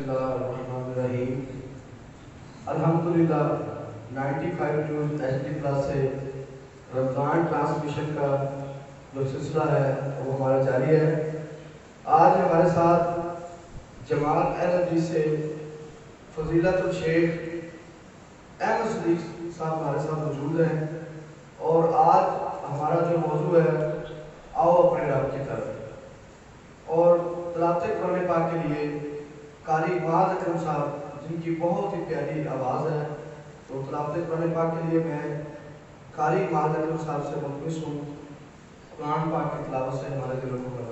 اللہ الرحمن الرحیم. الحمدللہ 95 نیوز ایچ ڈی پلس سے رمضان ٹرانسمیشن کا جو سلسلہ ہے وہ ہمارا جاری ہے. آج ہمارے ساتھ جمال اہل حدیث سے فضیلت الشیخ احمد صدیق صاحب ہمارے ساتھ موجود ہیں اور آج ہمارا جو موضوع ہے آؤ اپنے رب کی طرف. اور تلاوت قرآن پاک کے لیے قاری معاذ اکرم صاحب جن کی بہت ہی پیاری آواز ہے، تو تلاوت قرآن پاک کے لیے میں قاری معاذ اکرم صاحب سے ملتمس ہوں قرآن پاک کی تلاوت سے ہمارے دلوں کو کرنا.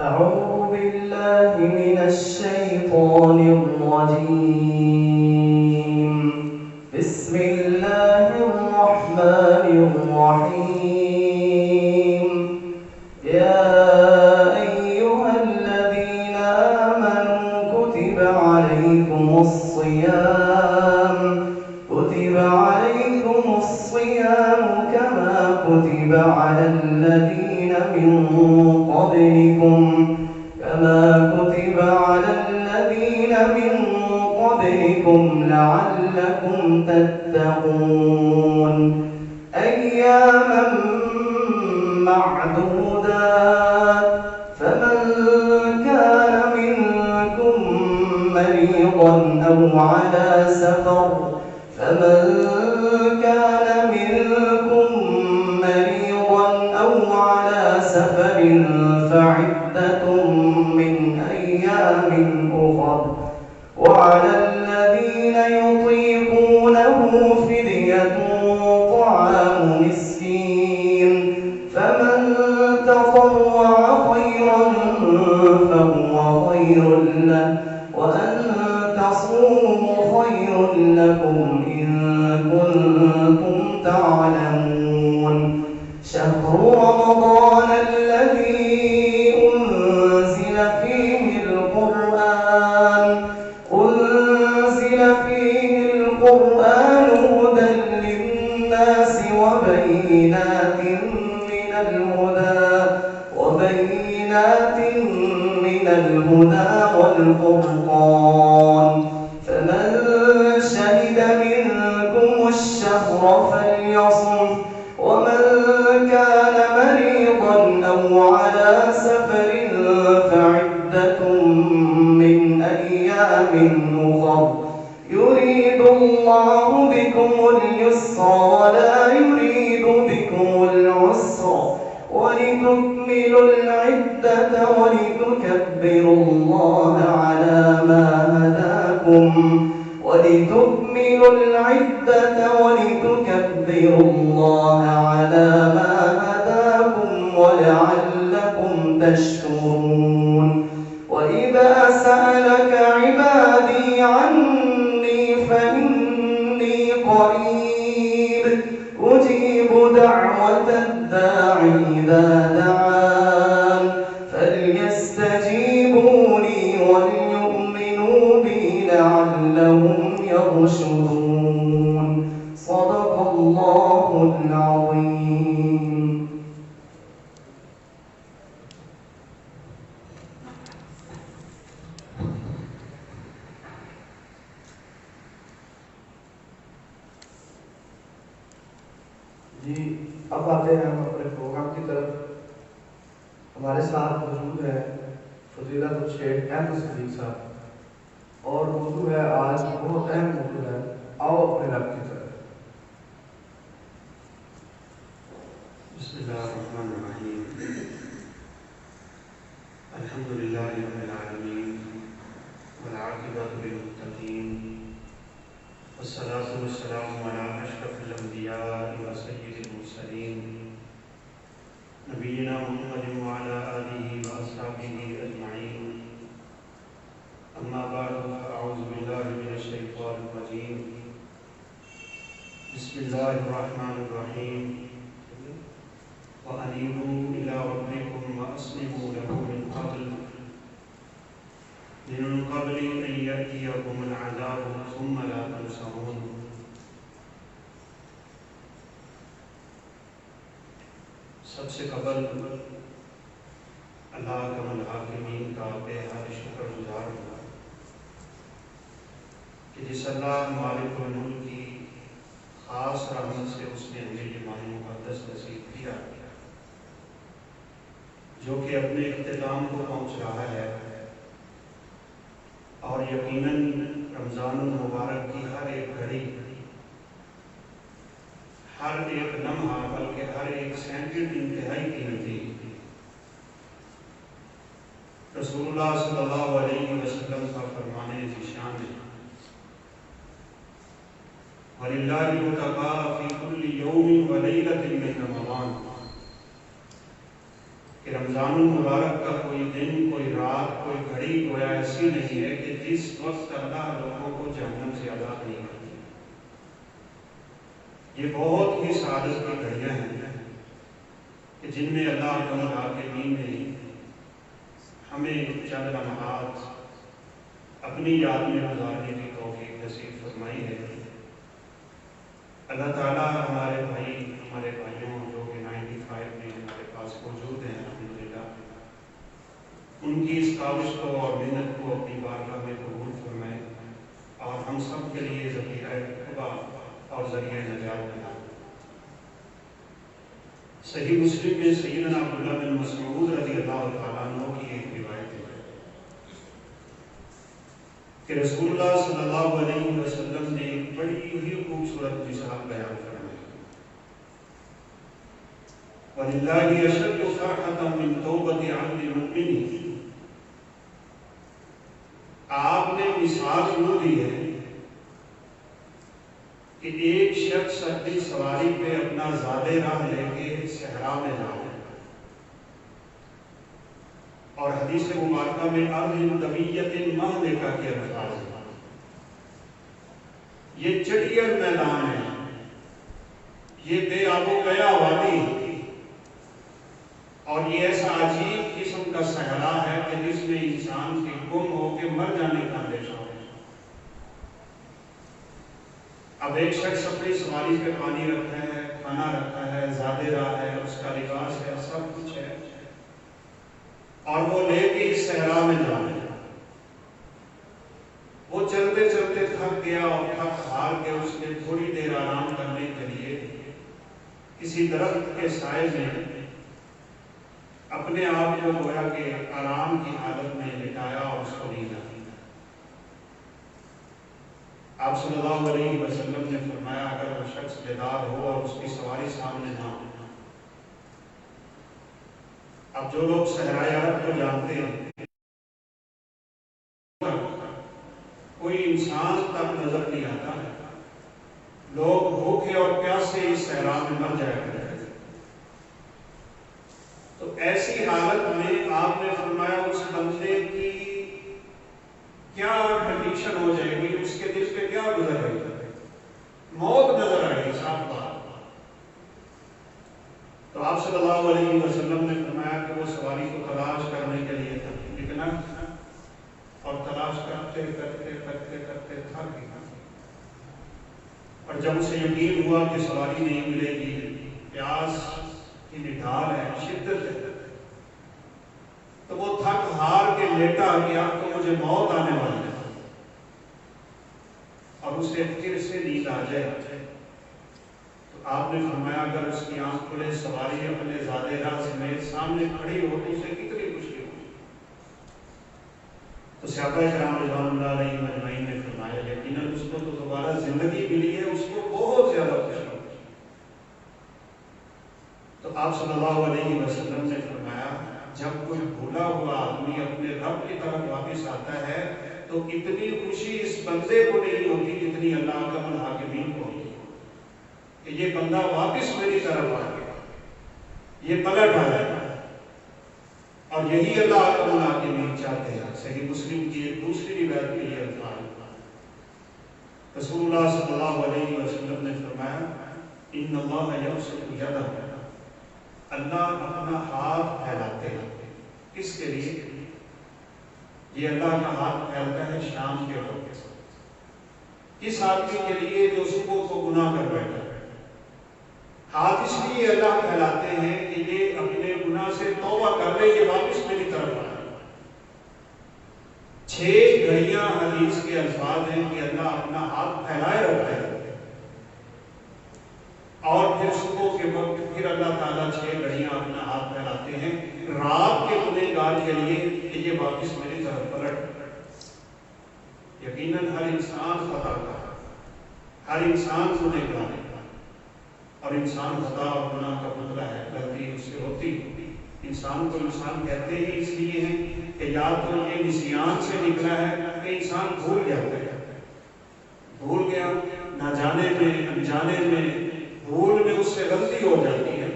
أعوذ بالله من الشيطان الرجيم. بسم الله الرحمن الرحيم. يا أيها الذين آمنوا كتب عليكم الصيام كما كتب على الذين من قبلكم لعلكم تتقون. أياما معدودات. فمن كان منكم مريضا أو على سفر فعدة من أيام أخر. وعلى الذين يطيقونه فدية طعام مسكين. فمن تطوع خيرا فهو خير له، وأن تصوموا خير لكم إن كنتم تعلمون. شهر رمضان الذي أنزل فيه القرآن هدى للناس وبينات من الهدى والفرقان. فمن شهد منكم الشهر فليصم. ومن كان مريضا أو على سفر فعدة من أيام أخر. يريد الله بكم اليسر ولا يريد بكم العسر ولتكملوا العدة ولتكبروا الله على ما هداكم ولعلكم تشكرون. وإذا سألك عبادي عني فإني قريب أجيب دعوة الداع إذا دعان فليستجيبوا لي وليؤمنوا بي لعلهم يرشدون. صدق الله العظيم. جی اب آتے ہیں ہم اپنے پروگرام کی طرف. ہمارے ساتھ موجود ہے فضیلت الشیخ احمد صدیق صاحب اور موضوع ہے آج بہت اہم موضوع ہے آؤ اپنے رب کی طرف. بسم اللہ الرحمن الرحیم. الحمد للہ رب العالمین والعاقبۃ للمتقین والصلاۃ والسلام علی اشرف الانبیاء وسید المرسلین نبینا محمد وعلی آلہ واصحابہ اجمعین. اما بعد فاعوذ باللہ من الشیطان الرجیم. بسم اللہ الرحمن الرحیم. وَأَنِيبُوا إِلَىٰ رَبِّكُمْ وَأَسْلِمُوا لَهُ مِنْ قَبْلُ قبل أن يأتيكم العذاب ثم لا تنصرون۔ سب سے قبل اللہ کا الحاکمین کا بے حد شکر گزار ہوں کہ جس اللہ مالک الملک کی خاص رحمت سے اس نے ہمیں یہ ماہ مقدس نصیب کیا جو کہ اپنے اختتام کو پہنچ رہا ہے، اور یقیناً رمضان المبارک کی ہر ایک گھڑی، ہر ایک لمحہ، بلکہ ہر ایک سیکنڈ انتہائی قیمتی۔ رسول اللہ صلی اللہ علیہ وسلم کا فرمانے ذیشان ہے، وَلِلَّهِ الْمُتَقَى فِي كُلِّ يَوْمٍ وَلَيْلَةٍ مِّن رَمَضَانَ، کہ رمضان المبارک کا کوئی دن، کوئی رات، کوئی گھڑی گویا ایسی نہیں ہے کہ جس وقت اللہ لوگوں کو جہنم سے آزاد نہیں کرتا۔ یہ بہت ہی سعادت کی گھڑیاں ہیں کہ جن میں اللہ رب العالمین نے ہمیں چند لمحات اپنی یاد میں گزارنے کی توفیق نصیب فرمائی ہے۔ اللہ تعالیٰ ہمارے بھائیوں جو کہ 95 میں ہمارے پاس موجود ہیں، الحمدللہ، ان کی اس کاوش کو اور محنت کو اپنی بارگاہ میں قبول فرمائے اور ہم سب کے لیے ذریعہ خدا اور ذریعہ نجات بنائے۔ صحیح مسلم میں سیدنا عبداللہ بن مسعود رضی اللہ تعالیٰ عنہ کی ایک روایت ہے کہ رسول اللہ صلی اللہ علیہ وسلم نے ایک بڑی ہی خوبصورت مثال بیان فرمائی، وَلِلَّهِ أَشَدُّ فَرْحَةً مِّن تَوْبَةِ عَبْدِ الْمُؤْمِنِ۔ آپ نے مثال یوں دی ہے کہ ایک شخص اپنی سواری پہ اپنا زادِ راہ لے کے صحرا میں جائے، اور حدیث مبارکہ میں ارض طویلۃ مہلکہ کے الفاظ ہیں۔ یہ چڑیل میدان ہے، یہ بے آب و گیا وادی، اور یہ ایسا عجیب قسم کا صحرا ہے کہ جس میں انسان کے گم ہو کے مر جانے کا اندیشہ ہو۔ اب ایک شخص اپنی سواری پہ پانی رکھا ہے، کھانا رکھا ہے، زادِ راہ ہے، اس کا لباس ہے، سب کچھ ہے، اور وہ لے کے اس صحرا میں جا رہے ہیں۔ وہ چلتے چلتے تھک گیا اور تھک ہار کے اس نے تھوڑی دیر آرام کرنے کے لیے کسی درخت کے سائے میں اپنے آپ کو گویا کہ آرام کی حالت میں لٹایا اور اس کو نیند آئی۔ آپ صلی اللہ علیہ وسلم نے فرمایا اگر وہ شخص بیدار ہو اور اس کی سواری سامنے نہ ہو۔ اب جو لوگ صحرائے عرب کو جانتے ہیں، کوئی انسان تک نظر نہیں آتا، لوگ بھوکے اور پیاسے اس صحرا میں مر جایا کرتے ہیں۔ تو ایسی حالت میں آپ نے فرمایا اس بندے کی کیا کنڈیشن ہو جائے گی، اس کے دل پہ کیا گزر رہی ہے، موت نظر آئے گی صاف بات۔ تو آپ صلی اللہ علیہ وسلم نے فرمایا کہ وہ سواری کو تلاش کرنے کے لیے نکلا اور تلاش کرتے کرتے کرتے کرتے تھک گیا، اور جب اسے یقین ہوا کہ سواری نہیں ملے گی، پیاس کی نڈھال ہے، شدت ہے، تو وہ تھک ہار کے لیٹا کہ اب تو مجھے موت آنے والی ہے، اور اسے پھر سے نیند آ جائے۔ تو آپ نے فرمایا اگر اس کی آنکھ کھلے، سواری اپنے زادِ راہ سمیت سامنے کھڑی ہو تو اسے کتنی خوشی ہوگی۔ تو صحابہ کرام رضوان اللہ علیہم اجمعین نے فرمایا یقیناً اس کو تو دوبارہ زندگی ملی ہے، اس کو بہت زیادہ خوشی ہوگی۔ تو آپ صلی اللہ علیہ وسلم نے فرمایا جب کوئی بھولا ہوا آدمی اپنے رب کی طرف واپس آتا ہے تو اتنی خوشی اس بندے کو نہیں ہوتی جتنی اللہ اکرم الحاکمین کو ہوتی کہ یہ بندہ واپس میری طرف آ گیا، یہ پلٹ آیا، اور یہی اللہ اکرم الحاکمین چاہتے ہیں۔ صحیح مسلم کی ایک دوسری روایت میں یہ الفاظ، رسول اللہ صلی اللہ علیہ وسلم نے فرمایا ان اللہ یبسط یدہ، اللہ اپنا ہاتھ پھیلاتے ہیں، کس کے لیے؟ یہ اللہ کا ہاتھ پھیلتا ہے شام کے وقت اس آدمی کے لیے جو صبح کو گناہ کر بیٹھا ہے. ہاتھ اس لیے اللہ پھیلاتے ہیں کہ یہ اپنے گناہ سے توبہ کر لے، یہ واپس میری طرف آئے. 6 گھڑیاں حدیث کے الفاظ ہیں کہ اللہ اپنا ہاتھ پھیلائے رکھتا ہے اور پھر صبح کے وقت پھر اللہ تعالیٰ 6 گھڑیاں اپنا ہاتھ پھیلاتے ہیں رات کے گنہگار کے لیے کہ یہ واپس میری طرف پلٹ. یقیناً ہر انسان خطا کا ہے، ہر انسان گنہگار ہے، اور انسان خطا اور گناہ کا بدلہ ہے، غلطی اس سے ہوتی. انسان کو انسان کہتے ہی اس لیے ہیں کہ یا تو یہ نسیان سے نکلا ہے کہ انسان بھول جاتا ہے، بھول گیا نہ جانے میں انجانے میں، بھول میں اس سے غلطی ہو جاتی ہے.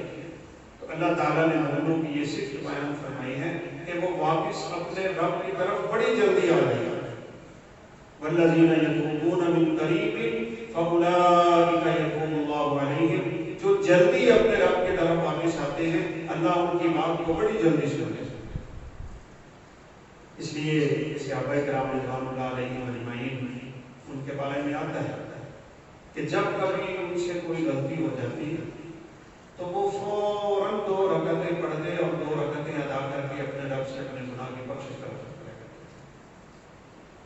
تو اللہ تعالیٰ نے مومنوں کی یہ صفت بیان فرمائی ہے کہ وہ واپس اپنے رب کی طرف بڑی جلدی آ رہی ہے. والذین یتوبون من قریب فاولئک یتوب اللہ علیہم. جو جلدی اپنے رب کی طرف واپس آتے ہیں اللہ ان کی بات کو بڑی جلدی سنتے ہیں. اس لیے صحابہ کرام رضوان اللہ علیہم اجمعین ان کے بارے میں آتا ہے کہ جب کبھی ان سے کوئی غلطی ہو جاتی ہے تو وہ فوراً 2 رکعتیں پڑھتے اور 2 رکعتیں ادا کر کے اپنے رب سے اپنے گناہ کی بخشش کرتے.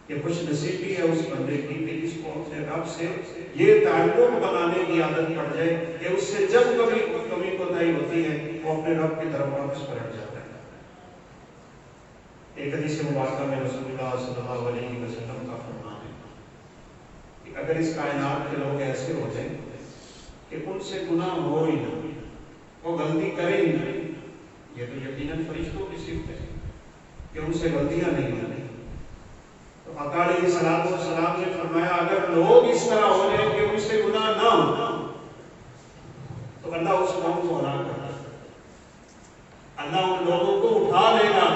یہ خوش نصیبی ہے اس بندے کی کہ اس کو اپنے رب سے یہ تعلق بنانے کی عادت پڑ جائے کہ اس سے جب کبھی کمی کوتاہی ہوتی ہے وہ اپنے رب کی طرف واپس پلٹ جاتا ہے. ایک حدیث مبارکہ میں رسول اللہ صلی اللہ علیہ وسلم کا فرمان ہے کہ اگر اس کائنات کے لوگ ایسے ہو جائیں کہ ان سے گناہ ہو ہی نہ، وہ غلطی کریں ہی نہ، یہ تو یقیناً فرشتوں کی صفت ہے کہ ان سے غلطیاں نہیں ہوتی. تو آقا علیہ السلام نے فرمایا اگر لوگ اس طرح ہو جائیں کہ ان سے گناہ نہ ہو تو اللہ اس قوم کو ہلاک کر دے گا. اللہ ان لوگوں کو اٹھا لے گا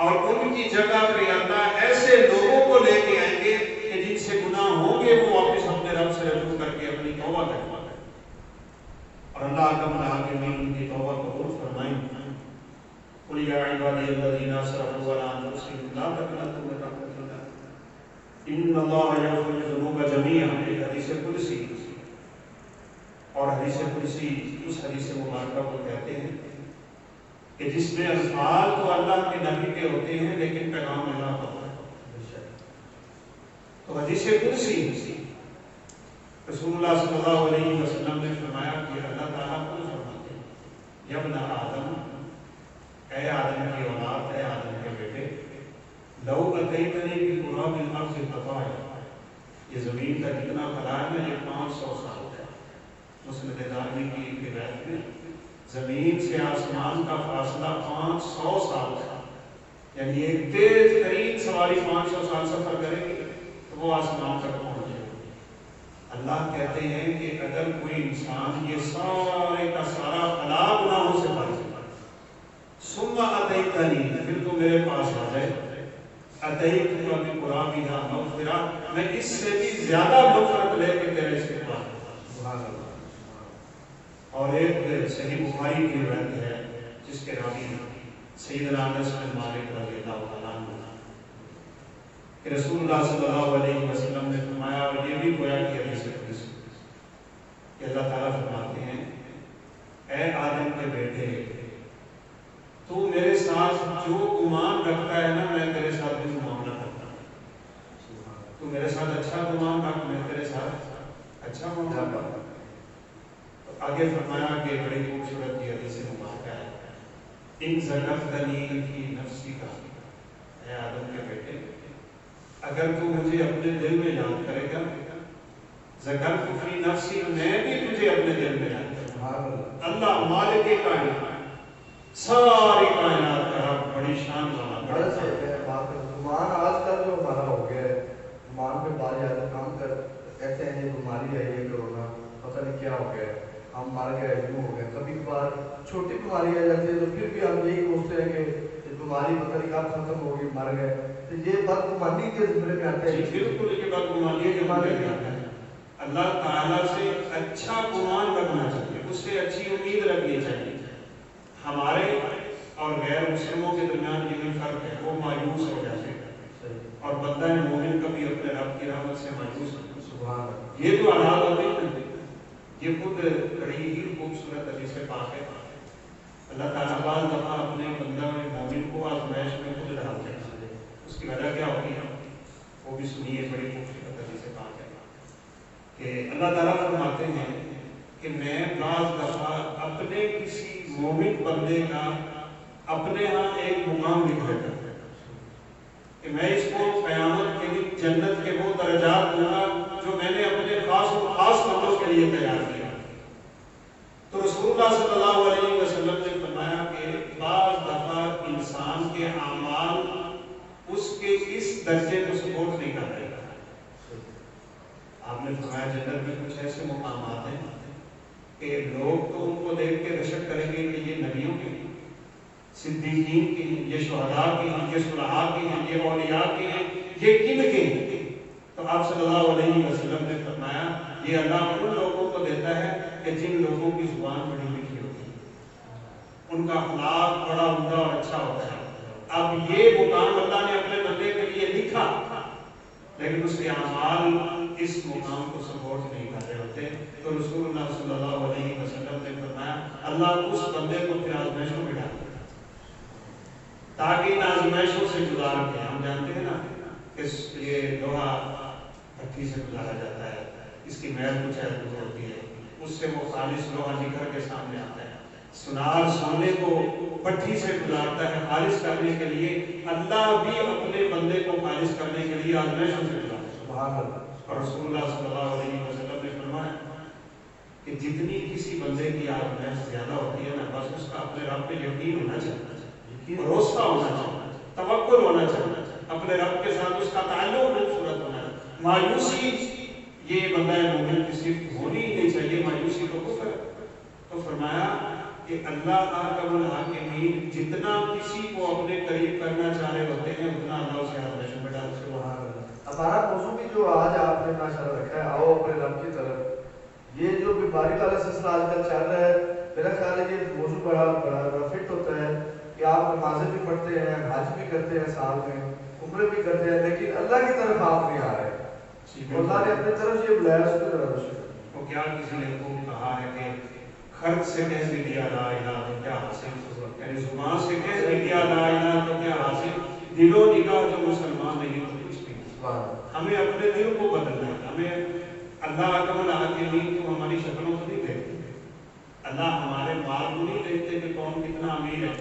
اور ان کی جگہ پہ اللہ ایسے لوگوں کو لے کے آئیں گے کہ جن سے گناہ ہوں گے وہ واپس اپنے رب سے رجوع کر کے اپنی توبہ کریں اور اللہ کا ملاقے میں ان کی توبہ قبول فرمائیں. قل یا عبادی الذین اسرفوا علی انفسہم لا تقنطوا من رحمۃ اللہ ان اللہ یغفر الذنوب جميعا. ایک حدیث قدسی اور حدیث قدسی اس حدیث مبارکہ کو کہتے ہیں کہ جس میں الفاظ تو اللہ کے نبی کے ہوتے ہیں لیکن پیغام اللہ کا ہوتا ہے. تو حدیث قدسی رسول اللہ صلی اللہ علیہ وسلم نے فرمایا کہ اللہ تعالیٰ خود فرماتے ہیں یا ابن آدم، اے آدم کی اولاد، اے آدم کے بیٹے، لو اتیتنی بقراب الارض خطایا، یہ زمین کا جتنا پھیلا ہے نا یہ 500 سال کا. مسند دارمی کی روایت میں زمین سے آسمان کا فاصلہ 500 سال کا، یعنی ایک تیز ترین سواری 500 سال سفر کرے گی تو وہ آسمان تک پہنچ جائے گی. اللہ کہتے ہیں کہ اگر کوئی انسان یہ سارے کا سارا بلا گناہوں سے بچ جائے ثم اتیتنی، پھر تو میرے پاس آ جائے، اتیتک بقرابہا مغفرہ، میں اس سے بھی زیادہ مغفرت لے کے تیرے سے پاس. اور ایک صحیح بخاری کی روایت ہے جس کے راوی سیدنا انس بن مالک رضی اللہ عنہ کہ رسول اللہ صلی اللہ علیہ وسلم نے فرمایا، اور یہ بھی گویا کہ حدیث قدسی کہ اللہ تعالیٰ فرماتے ہیں اے آدم کے بیٹے، تو میرے ساتھ جو گمان رکھتا ہے نا میں تیرے ساتھ بھی معاملہ کرتا ہوں. تو میرے ساتھ اچھا گمان رکھ، میں تیرے ساتھ اچھا معاملہ کرتا ہوں. آگے فرمایا کہ بڑی خوبصورت یہ حدیث مبارکہ ہے، ان ذکرتنی فی نفسی کا، اے آدم کے بیٹے اگر تو مجھے اپنے دل میں یاد کرے گا، ذکرت فی نفسی، میں بھی تجھے اپنے دل میں یاد کروں گا. اللہ مالک کائنات، ساری کائنات کا رب، بڑی شان والا. گمان آج کل جو ہمارا ہو گیا ہے، گمان پہ بار زیادہ کام کر کہتے ہیں یہ بیماری ہے، یہ کرونا پتہ نہیں کیا ہو گیا ہے، ہم مر گئے، یوں ہو گیا. کبھی کبھار چھوٹی بیماری آ جاتی ہے تو پھر بھی ہم یہی سوچتے ہیں کہ بیماری پتہ نہیں کب ختم ہوگی، مر گئے. تو یہ بدگمانی کے زمرے میں آتے ہیں. بالکل یہ بدگمانی کے زمرے میں آتا ہے. اللہ تعالیٰ سے اچھا گمان رکھنا چاہیے، اس سے اچھی امید رکھنی چاہیے. ہمارے اور غیر مسلموں کے درمیان یہ بھی فرق ہے، وہ مایوس ہو جاتے ہیں صحیح، اور بندہ مومن کبھی اپنے رب کی رحمت سے مایوس نہیں۔ سبحان اللہ، یہ جو حالات ہوتے ہیں یہ خود بڑی ہی خوبصورت حدیث پاک ہے۔ اللہ تعالیٰ بعض دفعہ اپنے بندہ مومن کو آزمائش میں خود ڈالتے ہیں، اس کی وجہ کیا ہوتی ہے وہ بھی سنیے، بڑی خوبصورت حدیث پاک ہے کہ اللہ تعالیٰ فرماتے ہیں کہ میں بعض دفعہ اپنے کسی مومن بندے کا اپنے ہاں ایک مقام لکھ دیتا ہوں کہ میں اس کو قیامت کے دن جنت کے وہ درجات دوں گا جو میں نے اپنے خاص بندوں کے لیے تیار کیا۔ تو رسول اللہ صلی اللہ علیہ وسلم نے فرمایا کہ بعض دفعہ انسان کے اعمال اس کے اس درجے کو سپورٹ نہیں کر رہے۔ آپ نے فرمایا جنت میں کچھ ایسے مقامات ہیں کہ لوگ تو ان کو دیکھ کے رشک کریں گے کہ یہ نبیوں کے ہیں، صدیقین کے ہیں، یہ شہداء کے ہیں، یہ صلحاء کے ہیں، یہ اولیاء کے ہیں، یہ کن کے ہیں؟ تو آپ صلی اللہ علیہ وسلم نے فرمایا یہ اللہ ان لوگوں کو دیتا ہے کہ جن لوگوں کی زبان بڑی میٹھی ہوتی ہے، ان کا اخلاق بڑا عمدہ اور اچھا ہوتا ہے۔ اب یہ مقام اللہ نے اپنے بندے کے لیے لکھا، لیکن اس کے اعمال اس مقام کو سپورٹ نہیں کر رہے ہوتے۔ تو رسول اللہ صلی اللہ علیہ وسلم نے فرمایا اللہ اس بندے کو پھر آزمائشوں میں ڈالتا ہے تاکہ ان آزمائشوں سے گزار کے، ہم جانتے ہیں نا کہ یہ لوہا بھٹی سے گزارا جاتا ہے، اس کی میل کچھ ایسی ہوتی ہے، اس سے وہ خالص لوہا نکھر کے سامنے آتا ہے۔ سنار سونے کو بھٹی سے گزارتا ہے خالص کرنے کے لیے، اللہ بھی اپنے بندے کو خالص کرنے کے لیے آزمائشوں سے گزارتا ہے۔ سبحان اللہ، اور رسول اللہ صلی اللہ علیہ وسلم نے فرمایا کہ جتنی کسی بندے کی آزمائش زیادہ ہوتی ہے نا، بس اس کا اپنے رب پہ یقین ہونا چاہیے، بھروسہ ہونا چاہیے، توکل ہونا چاہیے، اپنے رب کے ساتھ اس کا تعلق خوبصورت ہونا ہے۔ مایوسی یہ بندہ مومن کی صرف ہونی ہی نہیں چاہیے، مایوسی تو کفر ہے۔ تو فرمایا کہ اللہ احکم الحاکمین جتنا کسی کو اپنے قریب کرنا چاہ رہے ہوتے ہیں اتنا اللہ اسے آزمائشوں میں ڈالتے ہیں۔ سبحان اللہ۔ ہمارا موضوع بھی جو آج آپ نے ماشاءاللہ رکھا ہے، آؤ اپنے رب کی طرف، یہ جو بیماری والا سلسلہ آج کل چل رہا ہے، میرا خیال ہے یہ موضوع بڑا فٹ ہوتا ہے کہ آپ نمازیں بھی پڑھتے ہیں، حج بھی کرتے ہیں سال میں، عمرے بھی کرتے ہیں، لیکن اللہ کی طرف آپ نہیں آ رہے۔ اللہ نے اپنی طرف یہ بلایا، اس کی طرف وہ کیا کسی نے خوب کہا ہے کہ خرچ سے کہہ بھی دیا لا الہ تو کیا حاصل، یعنی زبان سے کہہ بھی دیا لا الہ تو کیا حاصل، دل و نگاہ جو مسلمان نہیں تو کچھ نہیں۔ ہمیں اپنے دل کو بدلنا ہے، ہمیں اللہ اکرم الحاکمین کو ہماری شکلوں کو نہیں دیکھتے، اللہ ہمارے مال کو نہیں دیکھتے کہ کون کتنا امیر ہے۔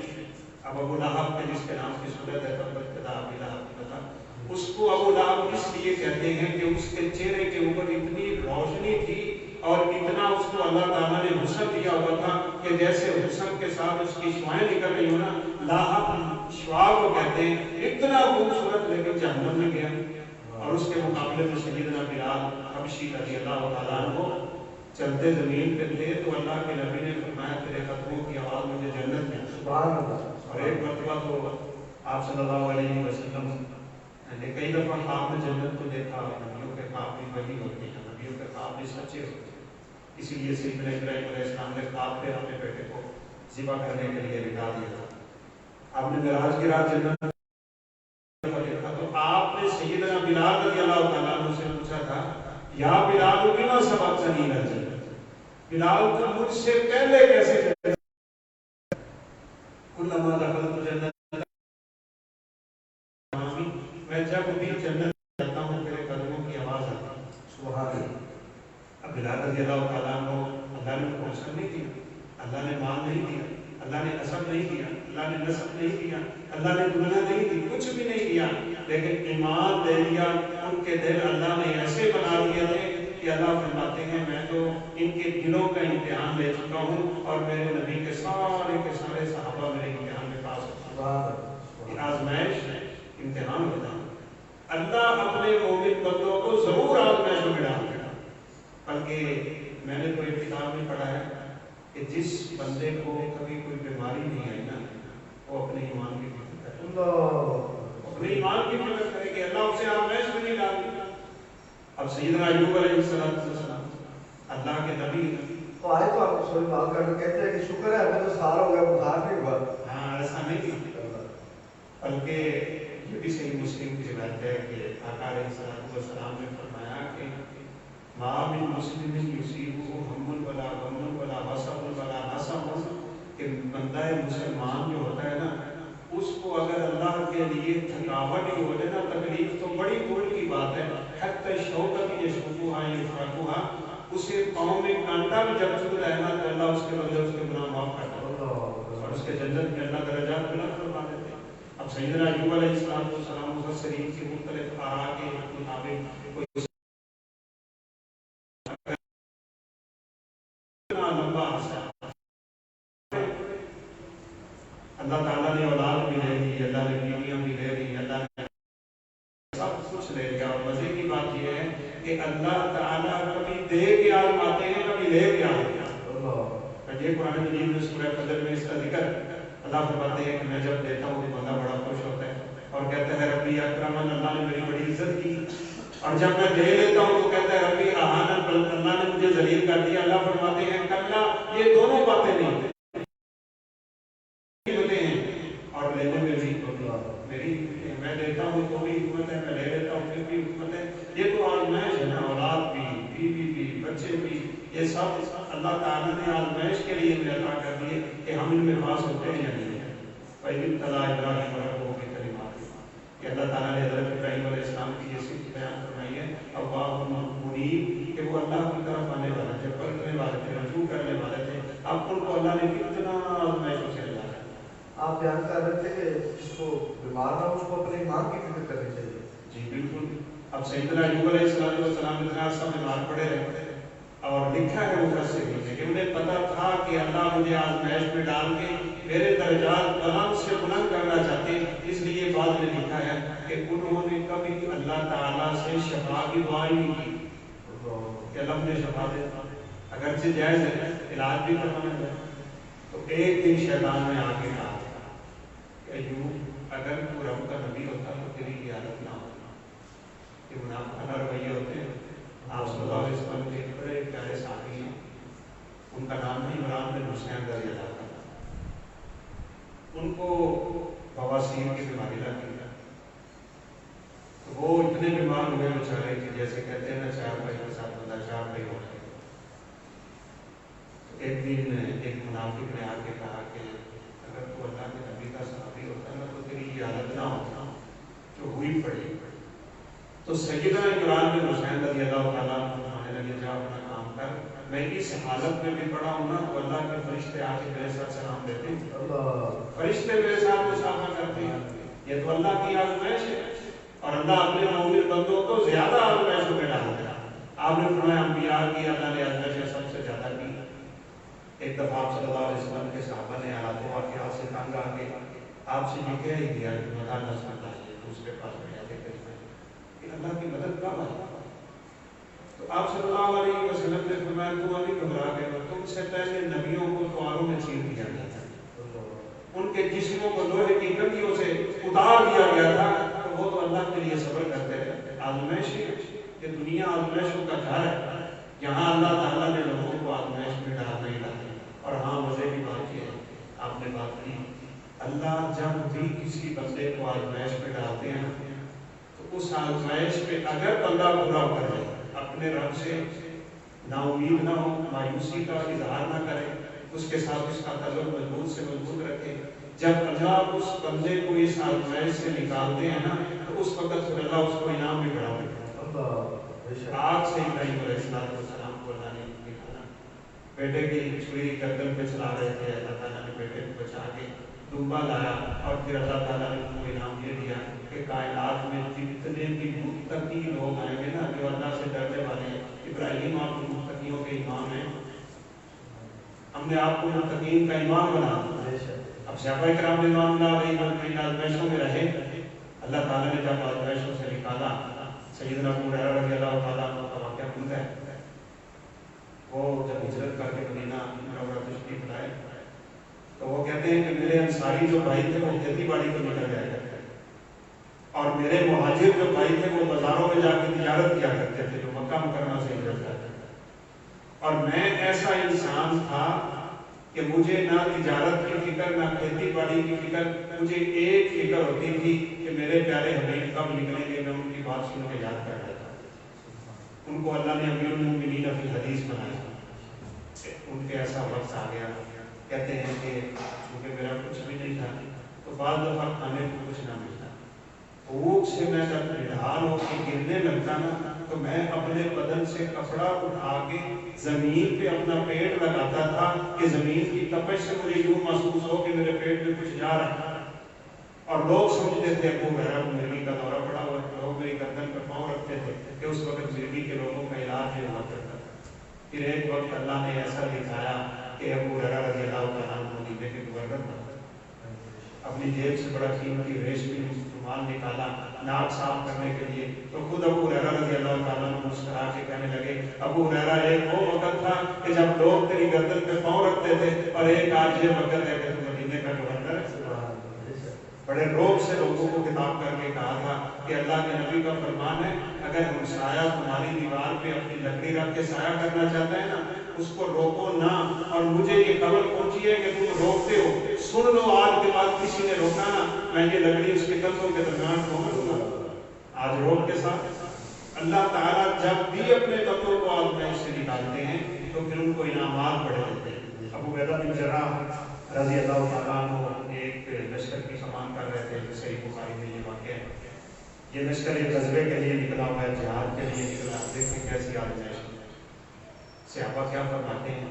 اب ابو لہب کے جس کے نام کی صورت ہے ابی لہب کی پتہ، اس کو ابو لہب اس لیے کہتے ہیں کہ اس کے چہرے کے اوپر اتنی روشنی تھی اور اتنا اس کو اللہ تعالیٰ نے حسن دیا ہوا تھا کہ جیسے حسن کے ساتھ اس کی شعائیں نکل رہی ہو نا، لاہب شعاع کو کہتے ہیں، اتنا خوبصورت، لیکن جہنم میں گیا۔ اور اس کے مقابلے میں سیدنا بلال حبشی رضی اللہ تعالیٰ عنہ چلتے زمین پہ تھے تو اللہ کے نبی نے فرمایا تیرے قدموں کی آواز مجھے جنت میں۔ سبحان اللہ۔ اور ایک مرتبہ تو آپ صلی اللہ علیہ وسلم نے کئی دفعہ خواب میں جنت کو دیکھا، نبیوں کے خواب بھی وہی ہوتے ہیں، نبیوں کے خواب بھی سچے ہوتے ہیں، اسی لیے سیدنا ابراہیم علیہ السلام نے خواب پہ اپنے بیٹے کو ذبح کرنے کے لیے لٹا دیا تھا۔ آپ نے معراج کی رات جنت دیکھا تو آپ نے سیدنا بلال رضی اللہ تعالیٰ عنہ سے پوچھا تھا یا بلال بما سبقتنی الی الجنہ، بلال کو مجھ سے پہلے کیسے چلے؟ کلما دخلت جنت، میں جب بھی جنت جاتا ہوں تیرے قدموں کی آواز آتی ہے۔ سبحان اللہ۔ اب بلال رضی اللہ تعالیٰ عنہ اللہ نے پروموشن نہیں دیا، اللہ نے مال نہیں دیا، اللہ نے نسب نہیں دیا، اللہ نے نسب نہیں دیا، اللہ نے دنیا نہیں دی، کچھ بھی نہیں دیا، لیکن ایمان دے دیا۔ ان کے دل اللہ نے ایسے بنا دیے تھے کہ اللہ فرماتے ہیں میں تو ان کے دلوں کا امتحان لے چکا ہوں اور میرے نبی کے سارے صحابہ میرے امتحان میں پاس ہوتے ہیں۔ آزمائش امتحان ہوتا ہے، اللہ اپنے مومن بندوں کو ضرور آزمائشوں میں ڈالتے ہیں۔ بلکہ میں نے تو ایک کتاب میں پڑھا ہے کہ جس بندے کو کبھی کوئی بیماری نہیں آئی نا، وہ اپنے ایمان کی فکر کرے، اپنے ایمان کی فکر کرے کہ اللہ اسے آزمائش میں نہیں ڈالے۔ اب سیدنا ایوب علیہ السلام اللہ کے نبی تو آئے تو آپ کو سوری بات کرتے کہتے ہیں کہ شکر ہے ہمیں تو سال ہو گیا بخار نہیں ہوا۔ ہاں ایسا نہیں، بلکہ یہ بھی صحیح مسلم کی روایت ہے کہ آقا علیہ السلام نے فرمایا کہ ما من مسلم یصیبہ ہم ولا غم ولا حسب ولا نصب، کہ بندہ مسلمان جو ہوتا ہے نا، اس کو اگر اللہ کے لیے تھکاوٹ ہی ہو جائے نا، تکلیف تو بڑی دور کی بات ہے، حتی شوکت یشکوہا یفرقوہا، اسے پاؤں میں کانٹا بھی جب چبھتا ہے نا تو اللہ اس کے بدلے اس کے گناہ معاف کرتا ہے اور اس کے جنت میں اللہ درجات بلند فرما دیتے ہیں۔ اب سیدنا ایوب علیہ السلام مفسرین کی مختلف آراء کے مطابق کوئی اتنا لمبا عرصہ اللہ تعالیٰ نے اولاد بھی لے لی، اللہ نے بیویاں بھی لے لی، اللہ نے سب کچھ لے لیا، اور مزے کی بات یہ ہے کہ اللہ تعالیٰ کبھی دے کے آزماتے ہیں، کبھی لے کے آزماتے ہیں۔ یہ قرآن مجید میں سورہ فجر میں اس کا ذکر اللہ فرماتے ہیں کہ میں جب دیتا ہوں تو بندہ بڑا خوش ہوتا ہے اور کہتا ہے ربی اکرمن، اللہ نے میری بڑی عزت کی، اور جب میں دے لیتا ہوں تو کہتا ہے ربی اہانن، اللہ نے مجھے ذلیل کر دیا۔ اللہ فرماتے ہیں کلا، یہ دونوں باتیں نہیں ہوتے ہیں، اور لینے میں بھی میری، میں دیتا ہوں تو بھی حکمت ہے، میں لے لیتا ہوں پھر بھی حکمت ہے۔ یہ تو آزمائش ہے نا، اولاد بھی، بیوی بھی، بچے بھی، یہ سب اللہ تعالیٰ نے آزمائش کے لیے ہمیں عطا کر دیے کہ ہم ان میں پاس ہوتے ہیں یا نہیں ہے۔ پہلی ابتدا ابراہیم ربہ بکلمات، کہ اللہ تعالیٰ نے حضرت ابراہیم علیہ السلام کی یہ صفت بیان فرمائی ہے، اواب منیب، کہ وہ اللہ کی طرف آنے والے تھے، پلٹنے والے تھے، رجوع کرنے والے تھے۔ اب ان کو اللہ نے کتنا آزمائشوں سے اللہ ہے۔ آپ بیان کر رہے تھے کہ جس کو بیمار نہ ہو اس کو اپنے ایمان کی فکر کرنی چاہیے۔ جی بالکل۔ اب سیدنا ایوب علیہ السلام اتنا عرصہ بیمار پڑے رہے، اور لکھا ہے مفسرین نے کہ انہیں پتا تھا کہ اللہ مجھے آزمائش میں ڈال کے میرے درجات بلند سے بلند کرنا چاہتے ہیں، اس لیے بعد میں لکھا ہے کہ انہوں نے کبھی اللہ تعالیٰ سے شفا کی دعا ہی نہیں کی کہ اللہ مجھے شفا دے، اگرچہ جائز ہے علاج بھی کروانا ہے۔ تو ایک دن شیطان نے آ کے کہا کہ ایوب اگر تو رب کا نبی ہوتا تو تیری یہ حالت نہ ہوتی، کہ منافقانہ رویے ہوتے ہیں۔ آپ صلی اللہ علیہ وسلم کے بڑے پیارے صحابی ہیں، ان کا نام ہے عمران بن حسین رضی اللہ عنہ، ان کو بواسیر کی بیماری لگی، تو وہ اتنے بیمار ہوئے بیچارے کہ جیسے کہتے ہیں نا چار بھائی کے ساتھ بندہ چار بھائی ہو گئے۔ تو ایک دن ایک منافق نے آ کے کہا کہ اگر تو اللہ کے نبی کا صحابی ہوتا نا تو تیری یہ حالت نہ ہوتا جو ہوئی پڑی۔ تو سیدنا عمران بن حسین رضی اللہ تعالیٰ عنہ لگے جا اپنا کام کر، میں اس حالت میں بھی پڑا ہوں نا تو اللہ کے فرشتے آ کے میرے ساتھ سلام دیتے ہیں، فرشتے میرے ساتھ مصافحہ کرتے ہیں۔ یہ تو اللہ کی آزمائش ہے، اور اللہ اپنے مومن بندوں کو زیادہ آزمائشوں میں ڈالتا ہے۔ آپ نے فرمایا انبیاء کی اللہ نے آزمائشیں سب سے زیادہ کی۔ ایک دفعہ آپ صلی اللہ علیہ وسلم کے صحابہ نے حالات واقعات سے تنگ آ کے آپ سے یہ کہہ ہی دیا کہ مدد نہ سمجھا ہے، دوسرے پاس میں جاتے کریں کہ اللہ کی مدد کب آئی۔ تو آپ صلی اللہ علیہ وسلم نے فرمایا تم ابھی گھبرا گئے ہو، تم سے پہلے نبیوں کو تواروں میں چیر دیا گیا تھا، ان کے جسموں کو لوہے کی کنگھیوں سے اتار دیا گیا تھا، تو وہ تو اللہ کے لیے صبر کرتے رہے۔ آزمائش یہ دنیا آزمائشوں کا گھر ہے، یہاں اللہ تعالیٰ نے لوگوں کو آزمائش میں ڈالنا ہی ڈالنا۔ اور ہاں مزے کی بات یہ ہے، آپ نے بات کی، اللہ جب بھی کسی بندے کو آزمائش میں ڈالتے ہیں تو اس آزمائش میں اگر بندہ برا کر جائے، اپنے رب سے نا امید نہ ہو، مایوسی کا اظہار نہ کرے، اس کے ساتھ اس کا تعلق مضبوط سے مضبوط رکھے۔ جب اللہ اس بندے کو اس آزمائش سے نکالتے ہیں نا تو اس وقت پھر اللہ اس کو انعام بھی بڑھا دیتا ہے۔ آگ سے ابراہیم علیہ السلام کو اللہ نے نکالا، بیٹے کی چھری گردن پہ چلا رہے تھے، اللہ تعالیٰ نے بیٹے کو بچا کے دمبا لایا، اور پھر اللہ تعالیٰ نے ان کو انعام یہ دیا کہ کائنات میں جتنے بھی متقی لوگ آئیں گے نا، جو اللہ سے ڈرنے والے ہیں، ابراہیم آپ کو متقیوں کے امام ہیں، ہم نے آپ کو متقین کا امام بنا دیا۔ اب صحابہ کرام رضوان اللہ علیہم آزمائشوں میں رہے، اللہ تعالیٰ نے جب آزمائشوں سے نکالا، سیدنا ابو ہریرہ رضی اللہ تعالیٰ عنہ کا واقعہ بنتا ہے، وہ جب ہجرت کر کے مدینہ منورہ تشریف لائے تو وہ کہتے ہیں کہ میرے انصاری جو بھائی تھے وہ کھیتی باڑی کو نکل جایا کرتے تھے، اور میرے مہاجر جو بھائی تھے وہ بازاروں میں جا کے تجارت کیا کرتے تھے، جو مکہ مکرمہ سے ہجرت کرتے تھے، اور میں ایسا انسان تھا کہ مجھے نہ تجارت کی فکر نہ کھیتی باڑی کی فکر، مجھے ایک فکر ہوتی تھی کہ میرے پیارے حبیب کب نکلیں گے، میں ان کی بات سن کے یاد کر رہا تھا۔ ان کو اللہ نے امیر المومنین فی الحدیث بنایا، ان کے ایسا وقت آ گیا، کہتے ہیں کہ کیونکہ میرا کچھ بھی نہیں تھا تو بعض دفعہ کھانے کو کچھ نہ ملتا، بھوک سے میں جب نڈھال ہو کے گرنے لگتا نا تو میں اپنے بدن سے کپڑا اٹھا کے زمین پہ اپنا پیٹ لگاتا تھا کہ زمین کی تپش سے مجھے یوں محسوس ہو کہ میرے پیٹ میں کچھ جا رہا ہے، اور لوگ سمجھتے تھے ابو ہریرہ کو مرغی کا دورہ پڑا ہوا ہے، لوگ میری گردن پر پاؤں رکھتے تھے کہ اس وقت مرغی کے لوگوں کا علاج ہوا کرتا تھا۔ پھر ایک وقت اللہ نے ایسا دکھایا کہ ابو ہریرہ رضی اللہ تعالیٰ عنہ مدینے کے گورنر بنا، اپنی جیب سے بڑا قیمتی ریشمی رومال نکالا ناک صاف کرنے کے لیے، تو خود ابو ہریرہ رضی اللہ تعالیٰ عنہ مسکرا کے کہنے لگے، ابو ہریرہ ایک وہ وقت تھا کہ جب لوگ تیری گردن پہ پاؤں رکھتے تھے، اور ایک آج یہ وقت ہے کہ تو مدینے کا گورنر ہے۔ بڑے روب سے لوگوں کو خطاب کر کے کہا تھا کہ اللہ کے نبی کا فرمان ہے، اگر ہمسایہ تمہاری دیوار پہ اپنی لکڑی رکھ کے سایہ کرنا چاہتا ہے نا، اس کو روکو نہ، اور مجھے یہ خبر پہنچی ہے کہ تم روکتے ہو، سن لو آج کے بعد کسی نے روکا نا، میں یہ لکڑی اس کے کندھوں کے درمیان ٹھوک دوں گا۔ آج روک کے ساتھ اللہ تعالیٰ جب بھی اپنے بندوں کو آزمائش سے نکالتے ہیں تو پھر ان کو انعامات بڑھا دیتے ہیں۔ ابو عبیدہ بن جراح رضی اللہ تعالیٰ عنہ ایک لشکر کی کمان کر رہے تھے، جیسے صحیح بخاری میں یہ واقعہ ہے۔ یہ لشکر ایک غزوے کے لیے نکلا ہوا ہے، جہاد کے لیے نکلا، دیکھیں کیسی آزمائش۔ صحابہ کیا فرماتے ہیں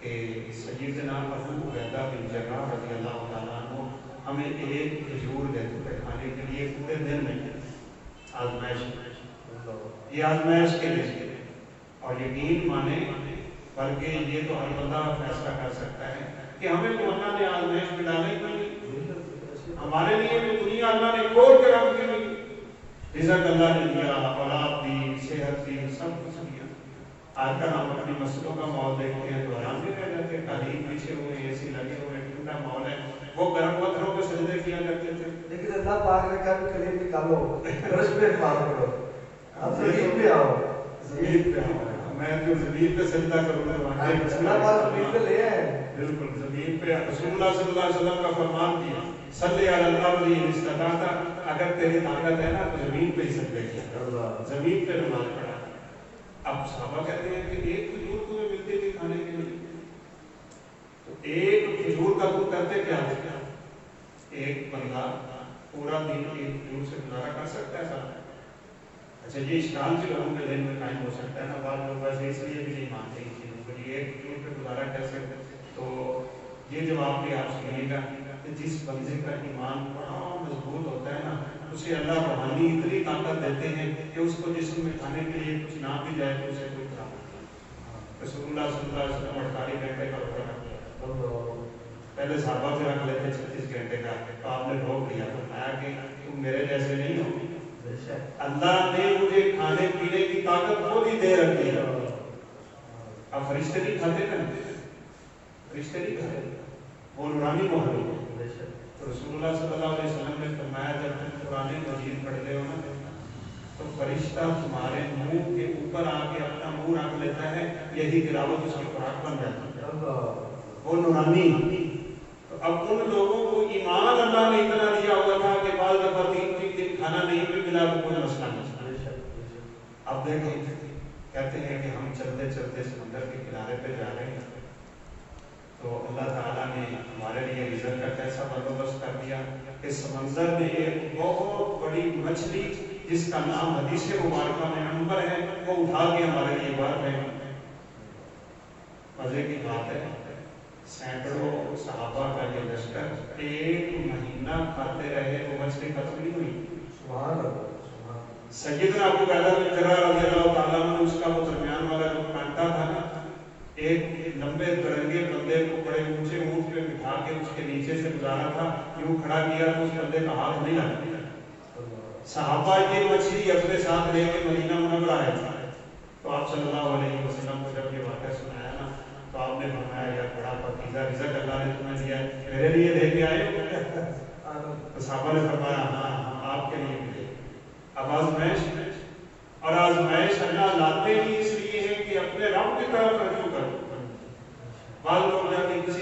کہ سیدنا ابو عبیدہ بن جراح رضی اللہ تعالیٰ عنہ ہمیں ایک کھجور دیتے تھے کھانے کے لیے پورے دن میں، آزمائش، یہ آزمائش کے لیے، اور یقین مانے بلکہ یہ تو ہر بندہ فیصلہ کر سکتا ہے کہ ہمیں تو اللہ نے آزمائش میں ڈالا ہی نہیں، ہمارے لیے تو دنیا اللہ نے کھول کے رکھ دی ہوئی، رزق اللہ نے دیا، اولاد دی، صحت دی، سب کچھ دیا۔ آج کل ہم اپنی مسجدوں کا ماحول دیکھتے ہیں تو حیران بھی رہ جاتے ہیں، قالین پیچھے ہوئے، اے سی لگے ہوئے، ٹھنڈا ماحول ہے، وہ گرم پتھروں پہ سجدے کیا کرتے تھے۔ لیکن اللہ پاک نے کہا کہ کلیم نکالو، فرش پہ پاک کرو، اب زمین پہ آؤ، زمین پہ آؤ، میں جو زمین پہ سجدہ کروں گا اللہ پاک زمین پہ لے آئے، بالکل زمین پہ رسول اللہ صلی اللہ علیہ وسلم کا فرمان دیا، صلی علی اللہ علیہ استطاعت، اگر تیری طاقت ہے نا تو زمین پہ ہی سجدے کیا، زمین پہ نماز پڑھا۔ اب صحابہ کہتے ہیں کہ ایک کھجور تمہیں ملتی تھی کھانے کے لیے، تو ایک کھجور کا تم کرتے کیا تھے؟ ایک بندہ پورا دن ایک کھجور سے گزارا کر سکتا ہے صاحب؟ اچھا یہ اشکال بھی لوگوں کے ذہن میں قائم ہو سکتا ہے نا، بعض لوگ ویسے اس لیے بھی نہیں مانتے اس چیز کو، یہ ایک کھجور پہ گزارا کیسے؟ تو یہ جواب بھی آپ سنیے گا کہ جس بندے کا ایمان بڑا مضبوط ہوتا ہے نا، اسے اللہ روحانی اتنی طاقت دیتے ہیں کہ اس کو جسم میں کھانے کے لیے کچھ نہ بھی جائے تو اسے کوئی خراب نہیں۔ رسول اللہ صلی اللہ علیہ وسلم 48 گھنٹے کا روزہ رکھا، پہلے صحابہ سے رکھ لیتے 36 گھنٹے کا، تو آپ نے روک دیا، فرمایا کہ تم میرے جیسے نہیں ہو، اللہ نے مجھے کھانے پینے کی طاقت خود ہی دے رکھی ہے۔ اب فرشتے نہیں کھاتے نا، فرشتے نہیں کھاتے، وہ نورانی محل ہے۔ تو رسول اللہ صلی اللہ علیہ وسلم نے فرمایا جب تم قرآن مجید پڑھتے ہو نا تو فرشتہ تمہارے منہ کے اوپر آ کے اپنا منہ رکھ لیتا ہے، یہی تلاوت اس کی خوراک بن جاتی ہے، وہ نورانی۔ تو اب ان لوگوں کو ایمان اللہ نے اتنا دیا ہوا تھا کہ بعض دفعہ 3 دن کھانا نہیں بھی ملا تو کوئی مسئلہ نہیں۔ اب دیکھیں کہتے ہیں کہ ہم چلتے چلتے سمندر کے کنارے پہ جا رہے ہیں تو اللہ تعالیٰ نے ہمارے لیے رزق کا کیسا بندوبست کر دیا کہ سمندر میں ایک بہت بڑی مچھلی جس کا نام حدیث مبارکہ میں عنبر ہے وہ اٹھا کے ہمارے لیے باہر ہے۔ مزے کی بات ہے سینکڑوں صحابہ کا یہ لشکر 1 مہینہ کھاتے رہے، وہ مچھلی ختم نہیں ہوئی۔ سبحان اللہ۔ سیدنا ابو عبیدہ بن جراح رضی اللہ تعالیٰ عنہ اس کا وہ درمیان والا جو کانٹا تھا نا، ایک لمبے درنگے بندے کو بڑے اونچے اونٹ پہ بٹھا کے اس کے نیچے سے گزارا تھا، یوں کھڑا کیا تو اس بندے کا ہاتھ نہیں لگا۔ صحابہ یہ مچھلی اپنے ساتھ لے کے مدینہ منورہ آئے تھے، تو آپ صلی اللہ علیہ وسلم کو جب یہ واقعہ سنایا نا تو آپ نے فرمایا یار بڑا پاکیزہ رزق اللہ نے تمہیں دیا ہے، میرے لیے لے کے آئے ہو؟ تو صحابہ نے فرمایا ہاں آپ کے لیے ملے۔ اب آزمائش، اور آزمائش اللہ لاتے ہی اس لیے ہے کہ اپنے رب کی طرف رجوع کرو۔ بعض لوگ جا کے کسی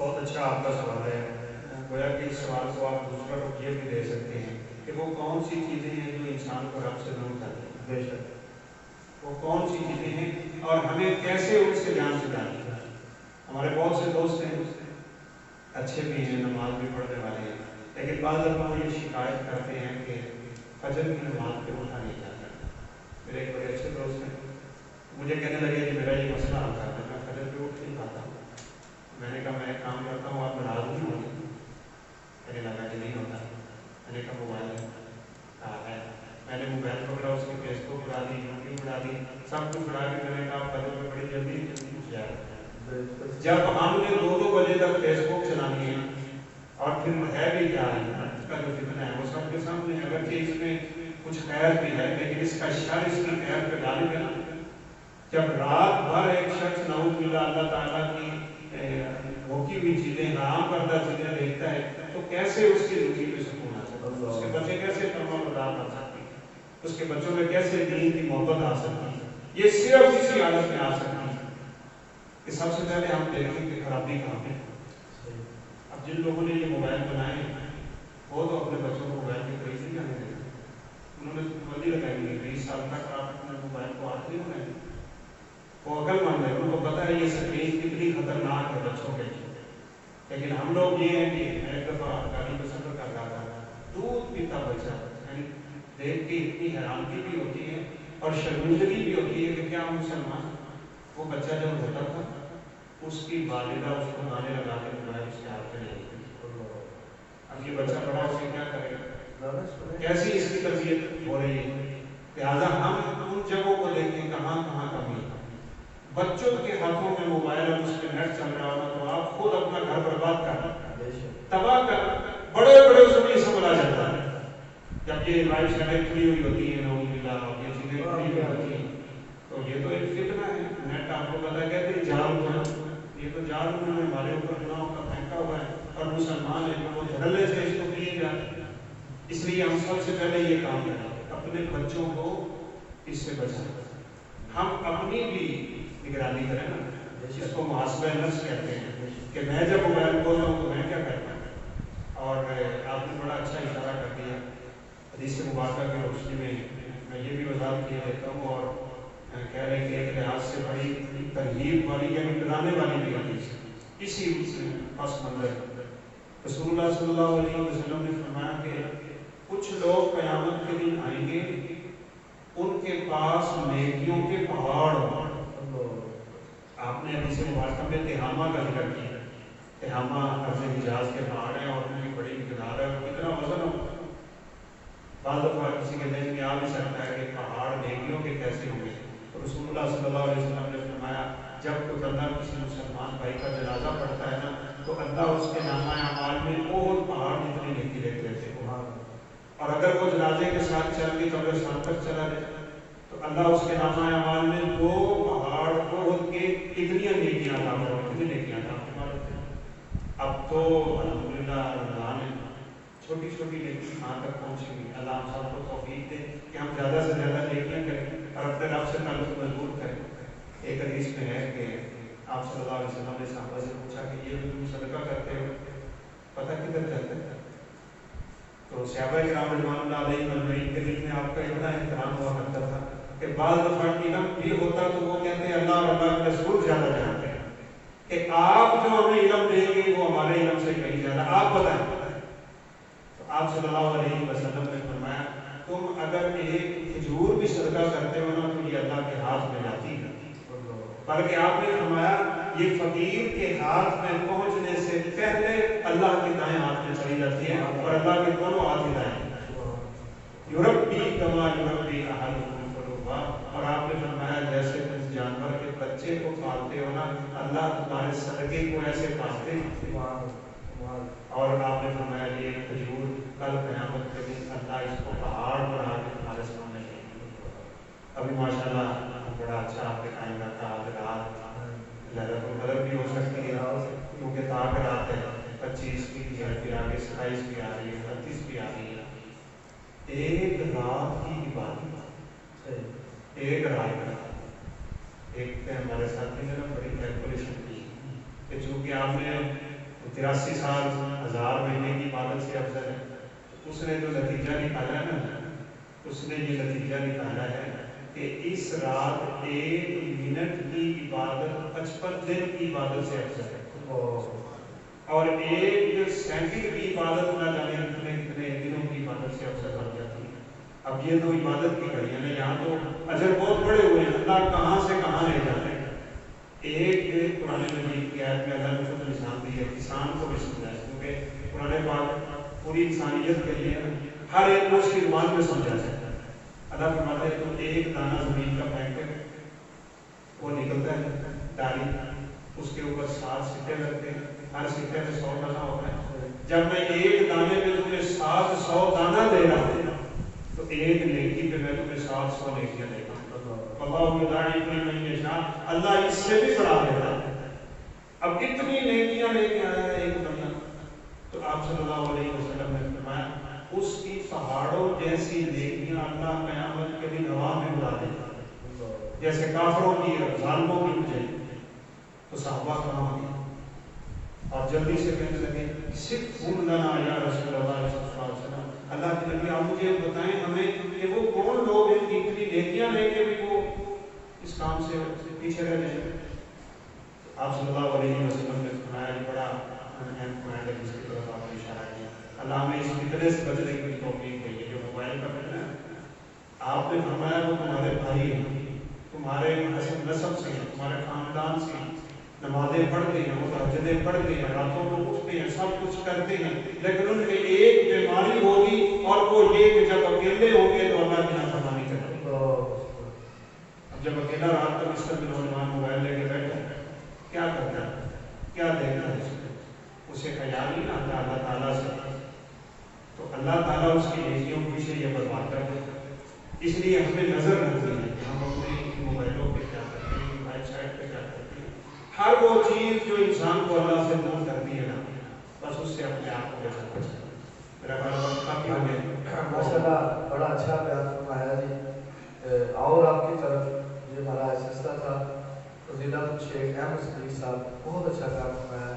بہت اچھا آپ کا سوال ہے. گویا کہ اس سوال کو آپ دوسرا رخ یہ بھی دے سکتے ہیں کہ وہ کون سی چیزیں ہیں جو انسان کو رب سے دور کرتی ہیں. بے شک. وہ کون سی چیزیں ہیں اور ہمیں کیسے ان سے جان چھڑانی ہے. ہمارے بہت سے دوست ہیں, اچھے بھی ہیں, نماز بھی پڑھنے والے ہیں, لیکن بعض دفعہ وہ یہ شکایت کرتے ہیں کہ فجر کی نماز پہ اٹھا نہیں جاتا. میرے ایک بڑے اچھے دوست ہیں, مجھے کہنے لگے کہ میرا یہ مسئلہ حل کر دیں, میں فجر پہ اٹھ نہیں پاتا ہوں. میں نے کہا میں ایک کام کرتا ہوں, آپ ناراض نہیں ہوتے. کہنے لگا کہ نہیں ہوتا. میں نے کہا موبائل ہے. میں نے موبائل پکڑا, اس کی فیس بک اڑا دی, یوٹیوب اڑا دی, سب کچھ اڑا کے میں نے کہا فجر پہ بڑی جلدی اٹھ جائے. جب ہم نے 2 بجے تک فیس بک چلانی ہے اور پھر ہے بھی کیا ہے, اس کا جو فتنہ ہے وہ سب کے سامنے, اگرچہ اس میں کچھ خیر بھی ہے لیکن اس کا شر اس کی خیر پہ غالب ہے. جب رات بھر ایک شخص نعوذ باللہ اللہ تعالیٰ کی روکی ہوئی چیزیں, حرام کردہ چیزیں دیکھتا ہے تو کیسے اس کی روزی پہ سکون آ سکتا ہے, اس کے بچے کیسے فرما بردار بن سکتے ہیں, اس کے بچوں میں کیسے دین کی محبت آ سکتی ہے. یہ صرف اسی حالت میں آ سکتی ہے کہ سب سے پہلے ہم دیکھیں کہ خرابی کہاں ہے. اب جن لوگوں نے یہ موبائل بنائے وہ تو اپنے بچوں کو موبائل کے قریب نہیں آنے دیتے. انہوں نے پابندی لگائی ہے 20 سال تک آپ اپنے موبائل کو ہاتھ نہیں ہونے دیں. وہ عقل مند ہے, ان کو پتہ ہے یہ سکرین کتنی خطرناک ہے بچوں کے لیے. لیکن ہم لوگ یہ ہیں کہ میں ایک دفعہ گاڑی کو سفر کر رہا تھا, دودھ پیتا بچہ, یعنی دیکھ کے اتنی حیرانگی بھی ہوتی ہے اور شرمندگی بھی ہوتی ہے کہ کیا مسلمان. وہ بچہ جب ہوتا تھا اس کی والدہ اس کو گانے لگا کے موبائل اس کے ہاتھ میں نہیں دی. اب یہ بچہ بڑا ہو کے کیا کرے گا, کیسی اس کی تربیت ہو رہی ہے. لہٰذا ہم ان جگہوں کو دیکھیں کہاں کہاں کمی ہے. بچوں کے ہاتھوں میں موبائل اور اس پہ نیٹ چل رہا ہوگا تو آپ خود اپنا گھر برباد کر تباہ کر بڑے بڑے اس میں سب آ جاتا ہے. جب یہ لائف سائٹیں کھلی ہوئی ہوتی ہیں نعوذ باللہ, یہ چیزیں کھلی ہوئی ہوتی ہیں تو یہ تو ایک فتنہ ہے. نیٹ آپ کو پتا کہتے ہیں جال ہونا, یہ تو جال میں ہمارے اوپر گناہوں کا پھینکا ہوا ہے اور مسلمان ہیں وہ دھڑلے سے اس کو کیے جاتے ہیں. اس لیے ہم سب سے پہلے یہ کام کریں اپنے بچوں کو اس سے بچائیں. ہم اپنی بھی نگرانی کریں نا, جس کو محاسبہ نفس کہتے ہیں کہ میں جب موبائل کھولتا ہوں تو میں کیا کرتا ہوں. اور آپ نے بڑا اچھا اشارہ کر دیا حدیث مبارکہ کی روشنی میں یہ بھی وضاحت کیے دیتا ہوں اور کہہ رہے کہ ایک لحاظ سے بڑی ترغیب والی یعنی ڈرانے والی بھی حدیث اسی پس منظر. رسول اللہ صلی اللہ علیہ وسلم نے فرمایا کہ کچھ لوگ قیامت کے دن آئیں گے, ان کے پاس نیکیوں کے پہاڑ. آپ نے حدیث مبارکہ میں تہامہ کا ذکر کیا. تہامہ ارض حجاز کے پہاڑ ہیں اور ان کی بڑی مقدار ہے, کتنا وزن ہو. بعض دفعہ کسی کے ذہن میں آ بھی سکتا ہے کہ پہاڑ نیکیوں کے کیسے ہوں گے. تو رسول اللہ صلی اللہ علیہ وسلم نے فرمایا جب کوئی بندہ کسی مسلمان بھائی کا جنازہ پڑھتا ہے نا تو اللہ اس کے نامہ اعمال میں بہت پہاڑ جتنی نیکی لکھ دیتے ہیں. اور اگر وہ جنازے کے ساتھ چل کے قبرستان تک چلا جائے تو اللہ اس کے نامہ اعمال میں 2 پہاڑ بہت کے اتنی نیکیاں عطا فرماتے ہیں, نیکیاں عطا فرماتے ہیں. اب تو الحمدللہ رمضان ہے, چھوٹی چھوٹی نیکی کہاں تک پہنچی ہوئی. اللہ ہم سب کو توفیق دے کہ ہم زیادہ سے زیادہ نیکیاں کریں اور اپنے رب سے تعلق مضبوط کریں. ایک حدیث میں ہے کہ آپ صلی اللہ علیہ وسلم نے صحابہ سے پوچھا کہ یہ تم صدقہ کرتے ہو پتہ کدھر جاتا ہے. تو صحابہ کرام رضوان اللہ علیہ مجمعین کے دل میں آپ کا اتنا احترام ہوا کرتا تھا کہ بعض دفعہ علم بھی ہوتا تو وہ کہتے ہیں اللہ اور اللہ کے رسول زیادہ جانتے ہیں کہ آپ جو ہمیں علم دیں گے وہ ہمارے علم سے کہیں زیادہ آپ بتائیں. تو آپ صلی اللہ علیہ وسلم نے فرمایا تم اگر ایک کھجور بھی صدقہ کرتے ہو نا تو یہ اللہ کے ہاتھ میں جاتی ہے, بلکہ آپ نے فرمایا یہ فقیر کے ہاتھ میں پہنچنے سے پہلے اللہ کے دائیں ہاتھ میں چلی جاتی ہے اور اللہ کے دونوں ہاتھ ہدایت یورپی کما یورپی احدکم فلوبا. اور آپ نے فرمایا جیسے تم جانور کے بچے کو پالتے ہو نا اللہ تمہارے صدقے کو ایسے پالتے ہیں. اور آپ نے فرمایا یہ کھجور کل قیامت کے دن اللہ اس کو پہاڑ بنا کے تمہارے سامنے لے. ابھی ماشاءاللہ بڑا اچھا آپ نے ٹائم رکھا, آج رات لیلۃ القدر بھی ہو سکتی ہے کیونکہ تاک رات ہے, 25 بھی ہے, پھر آگے 27 بھی آ رہی ہے, 29 بھی آ رہی ہے. ایک رات کی عبادت, ایک رات کا. ایک ہمارے ساتھی نے نا بڑی کیلکولیشن کی کہ چونکہ آپ نے 83 سال 1000 مہینے کی عبادت سے افضل ہے. اس نے جو نتیجہ نکالا ہے نا، اس نے یہ نتیجہ نکالا ہے کہ اس رات 1 منٹ کی عبادت 55 دن کی عبادت سے افضل ہے، اور 1 سیکنڈ کی عبادت نہ جانے کتنے دنوں کی عبادت سے افضل ہو جاتی ہے. اب یہ تو عبادت کی گھڑیاں ہیں، یہاں تو اجر بہت بڑے ہوئے ہیں، اللہ کہاں سے کہاں لے جاتے ہیں. ایک قرآن مجید کی آیت میں اللہ نے خود نشان دی ہے، کسان کو بھی سمجھایا، کیونکہ قرآن پاک پوری انسانیت کے لیے ہر ایک کو اس کی زبان میں سمجھا جائے. اللہ فرماتا ہے تو ایک دانہ زمین کا پھینک کر وہ نکلتا ہے ڈالی، اس کے اوپر 7 سکے لگتے ہیں، ہر سکے میں 100 دانہ ہوتا ہے. جب میں ایک دانے میں تمہیں 700 دانہ دے رہا ہوں تو ایک نیکی پہ میں تمہیں 700 نیکیاں دے گا. اللہ یضاعف لمن یشاء، اللہ اس سے بھی بڑھا دیتا ہے. اب اتنی نیکیاں لے کے آیا ہے ایک بندہ، تو آپ صلی اللہ علیہ وسلم نے فرمایا اس کی پہاڑوں جیسی نیکیاں اللہ قیامت کے دن ہوا میں اڑا دے گا، جیسے کافروں کی اور ظالموں کی مجھے. تو صحابہ کہاں گئے اور جلدی سے کہنے لگے صرف لنا یا رسول اللہ صلی اللہ علیہ وسلم، اللہ کے نبی آپ مجھے بتائیں ہمیں کہ وہ کون لوگ ہیں کہ اتنی نیکیاں لے کے بھی وہ اس کام سے پیچھے رہ جائیں. آپ صلی اللہ علیہ وسلم نے فرمایا یہ بڑا اہم پوائنٹ ہے جس کی طرف آپ نے اشارہ کیا. اللہ ہمیں اس فتنے سے بچنے کی توفیق دے. جو موبائل کا فتنہ ہے، آپ نے فرمایا وہ تمہارے بھائی ہیں، تمہارے حسب نسب سے ہیں، تمہارے خاندان سے ہیں، نمازیں پڑھتے ہیں، وہ تہجدیں پڑھتے ہیں، راتوں کو اٹھتے ہیں، سب کچھ کرتے ہیں، لیکن ان میں ایک بیماری ہوگی اور وہ یہ کہ جب اکیلے ہوں گے تو اللہ کی نافرمانی کریں گے. اب جب اکیلا رات کا بستر میں نوجوان موبائل لے کے بیٹھا ہے، کیا کرتا ہے، کیا دیکھتا ہے، اسے خیال نہیں آتا اللہ تعالیٰ سے، تو اللہ تعالیٰ اس کی نیکیوں کو اسے یہ برباد کر دیتا ہے. اس لیے ہمیں نظر رکھنی ہے کہ ہم اپنے موبائلوں پہ کیا کرتے ہیں، ویب سائٹ پہ کیا کرتے ہیں. ہر وہ چیز جو انسان کو اللہ سے دور کرتی ہے نا، بس اس سے اپنے آپ کو بچانا چاہیے. میرا بات کافی ہو گیا. ماشاءاللہ بڑا اچھا بیان فرمایا جی. اور آپ کی طرف یہ ہمارا سلسلہ تھا فضیلت شیخ احمد صدیق صاحب، بہت اچھا کام فرمایا.